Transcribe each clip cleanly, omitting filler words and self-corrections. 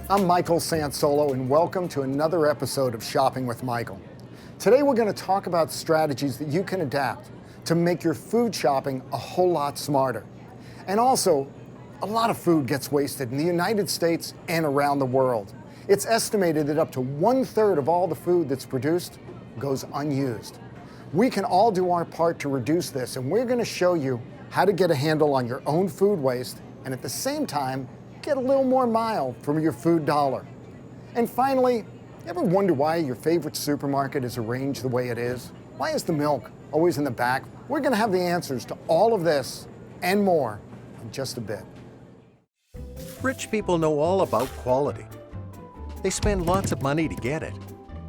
I'm Michael Sansolo, and welcome to another episode of Shopping with Michael. Today we're going to talk about strategies that you can adapt to make your food shopping a whole lot smarter. And also, a lot of food gets wasted in the United States and around the world. It's estimated that up to 1/3 of all the food that's produced goes unused. We can all do our part to reduce this, and we're going to show you how to get a handle on your own food waste and at the same time get a little more mile from your food dollar. And finally, ever wonder why your favorite supermarket is arranged the way it is? Why is the milk always in the back? We're going to have the answers to all of this and more in just a bit. Rich people know all about quality. They spend lots of money to get it.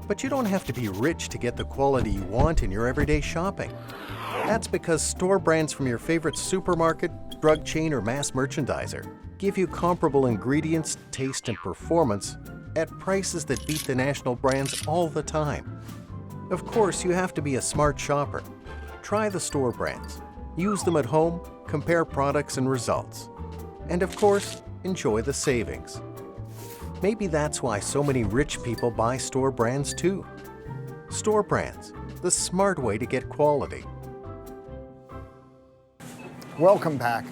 But you don't have to be rich to get the quality you want in your everyday shopping. That's because store brands from your favorite supermarket, drug chain, or mass merchandiser give you comparable ingredients, taste, and performance at prices that beat the national brands all the time. Of course, you have to be a smart shopper. Try the store brands. Use them at home, compare products and results. And of course, enjoy the savings. Maybe that's why so many rich people buy store brands too. Store brands, the smart way to get quality. Welcome back.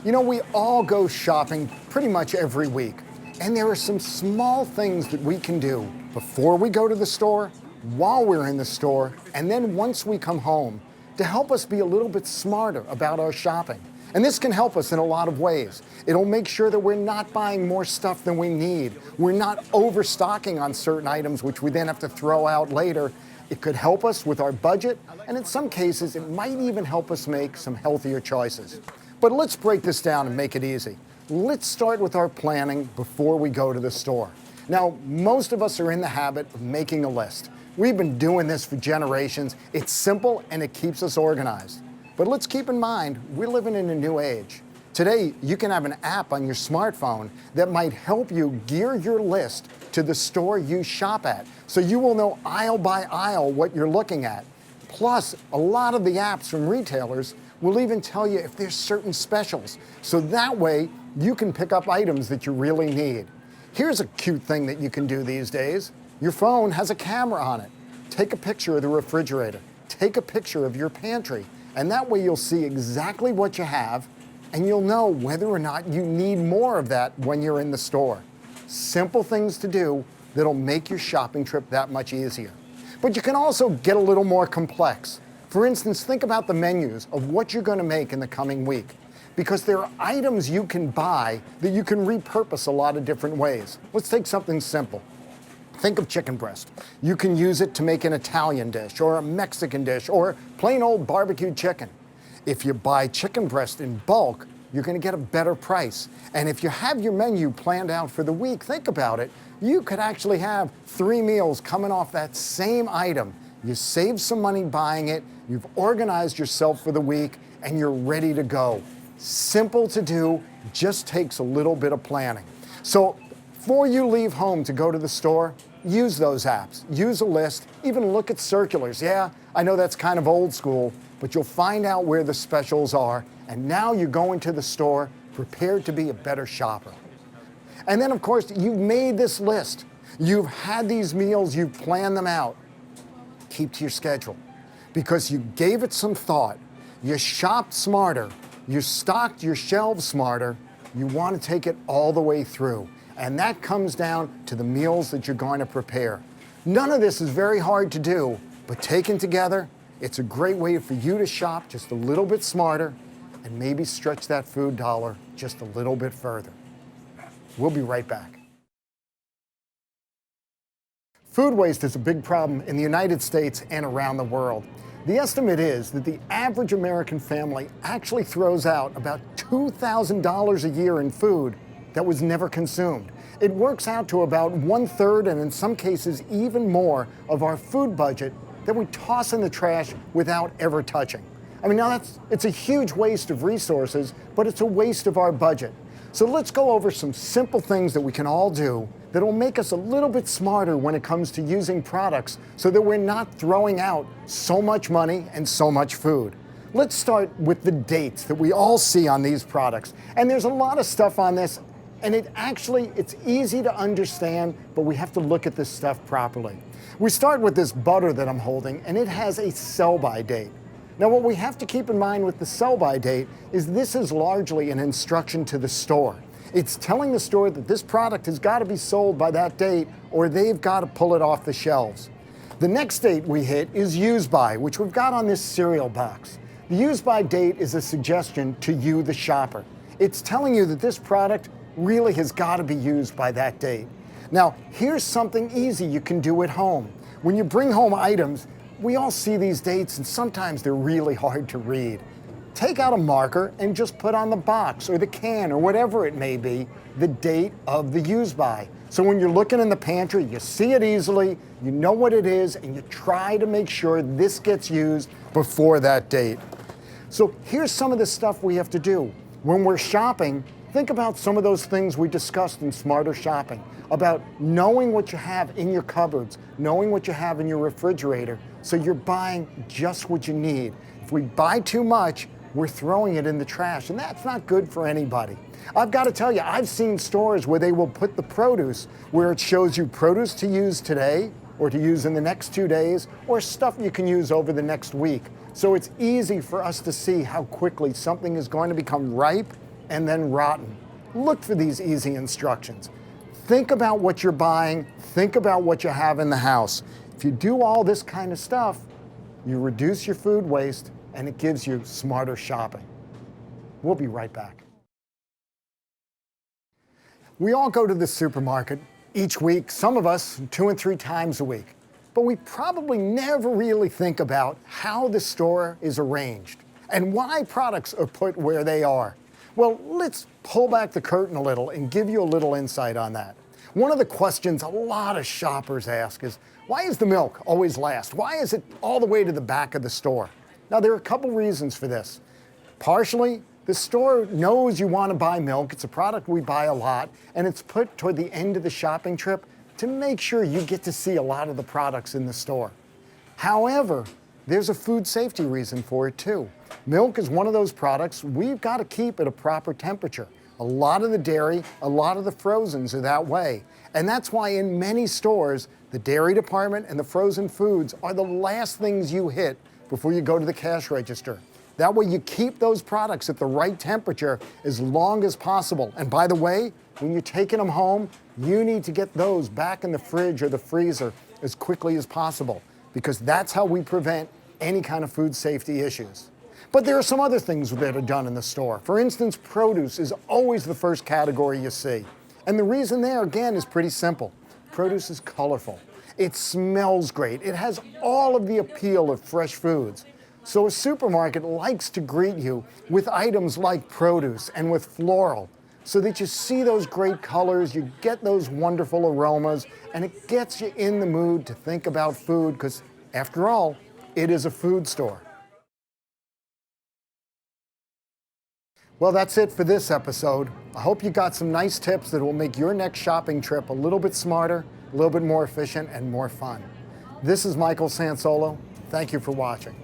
You know, we all go shopping pretty much every week, and there are some small things that we can do before we go to the store, while we're in the store, and then once we come home to help us be a little bit smarter about our shopping. And this can help us in a lot of ways. It'll make sure that we're not buying more stuff than we need. We're not overstocking on certain items, which we then have to throw out later. It could help us with our budget, and in some cases, it might even help us make some healthier choices. But let's break this down and make it easy. Let's start with our planning before we go to the store. Now, most of us are in the habit of making a list. We've been doing this for generations. It's simple and it keeps us organized. But let's keep in mind, we're living in a new age. Today, you can have an app on your smartphone that might help you gear your list to the store you shop at, so you will know aisle by aisle what you're looking at. Plus, a lot of the apps from retailers will even tell you if there's certain specials, so that way you can pick up items that you really need. Here's a cute thing that you can do these days. Your phone has a camera on it. Take a picture of the refrigerator. Take a picture of your pantry. And that way you'll see exactly what you have, and you'll know whether or not you need more of that when you're in the store. Simple things to do that'll make your shopping trip that much easier. But you can also get a little more complex. For instance, think about the menus of what you're going to make in the coming week, because there are items you can buy that you can repurpose a lot of different ways. Let's take something simple. Think of chicken breast. You can use it to make an Italian dish or a Mexican dish or plain old barbecued chicken. If you buy chicken breast in bulk, you're going to get a better price. And if you have your menu planned out for the week, think about it. You could actually have 3 meals coming off that same item. You save some money buying it, you've organized yourself for the week, and you're ready to go. Simple to do, just takes a little bit of planning. So before you leave home to go to the store, use those apps, use a list, even look at circulars. Yeah, I know that's kind of old school, but you'll find out where the specials are, and now you're going to the store prepared to be a better shopper. And then, of course, you've made this list. You've had these meals, you've planned them out. Keep to your schedule, because you gave it some thought. You shopped smarter. You stocked your shelves smarter. You want to take it all the way through. And that comes down to the meals that you're going to prepare. None of this is very hard to do, but taken together, it's a great way for you to shop just a little bit smarter and maybe stretch that food dollar just a little bit further. We'll be right back. Food waste is a big problem in the United States and around the world. The estimate is that the average American family actually throws out about $2,000 a year in food that was never consumed. It works out to about 1/3, and in some cases even more, of our food budget that we toss in the trash without ever touching. I mean, now it's a huge waste of resources, but it's a waste of our budget. So let's go over some simple things that we can all do that'll make us a little bit smarter when it comes to using products so that we're not throwing out so much money and so much food. Let's start with the dates that we all see on these products. And there's a lot of stuff on this And it's easy to understand, but we have to look at this stuff properly. We start with this butter that I'm holding, and it has a sell-by date. Now, what we have to keep in mind with the sell-by date is this is largely an instruction to the store. It's telling the store that this product has got to be sold by that date, or they've got to pull it off the shelves. The next date we hit is use by, which we've got on this cereal box. The use by date is a suggestion to you, the shopper. It's telling you that this product really has got to be used by that date. Now, here's something easy you can do at home. When you bring home items, we all see these dates and sometimes they're really hard to read. Take out a marker and just put on the box or the can or whatever it may be, the date of the use by. So when you're looking in the pantry, you see it easily, you know what it is, and you try to make sure this gets used before that date. So here's some of the stuff we have to do. When we're shopping, think about some of those things we discussed in Smarter Shopping, about knowing what you have in your cupboards, knowing what you have in your refrigerator, so you're buying just what you need. If we buy too much, we're throwing it in the trash, and that's not good for anybody. I've got to tell you, I've seen stores where they will put the produce where it shows you produce to use today or to use in the next 2 days or stuff you can use over the next week. So it's easy for us to see how quickly something is going to become ripe and then rotten. Look for these easy instructions. Think about what you're buying. Think about what you have in the house. If you do all this kind of stuff, you reduce your food waste and it gives you smarter shopping. We'll be right back. We all go to the supermarket each week, some of us 2 and 3 times a week, but we probably never really think about how the store is arranged and why products are put where they are. Well, let's pull back the curtain a little and give you a little insight on that. One of the questions a lot of shoppers ask is, why is the milk always last? Why is it all the way to the back of the store? Now, there are a couple reasons for this. Partially, the store knows you want to buy milk. It's a product we buy a lot, and it's put toward the end of the shopping trip to make sure you get to see a lot of the products in the store. However, there's a food safety reason for it too. Milk is one of those products we've got to keep at a proper temperature. A lot of the dairy, a lot of the frozens are that way. And that's why in many stores, the dairy department and the frozen foods are the last things you hit before you go to the cash register. That way you keep those products at the right temperature as long as possible. And by the way, when you're taking them home, you need to get those back in the fridge or the freezer as quickly as possible, because that's how we prevent any kind of food safety issues. But there are some other things that are done in the store. For instance, produce is always the first category you see. And the reason there, again, is pretty simple. Produce is colorful. It smells great. It has all of the appeal of fresh foods. So a supermarket likes to greet you with items like produce and with floral, so that you see those great colors, you get those wonderful aromas, and it gets you in the mood to think about food, because after all, it is a food store. Well, that's it for this episode. I hope you got some nice tips that will make your next shopping trip a little bit smarter, a little bit more efficient, and more fun. This is Michael Sansolo. Thank you for watching.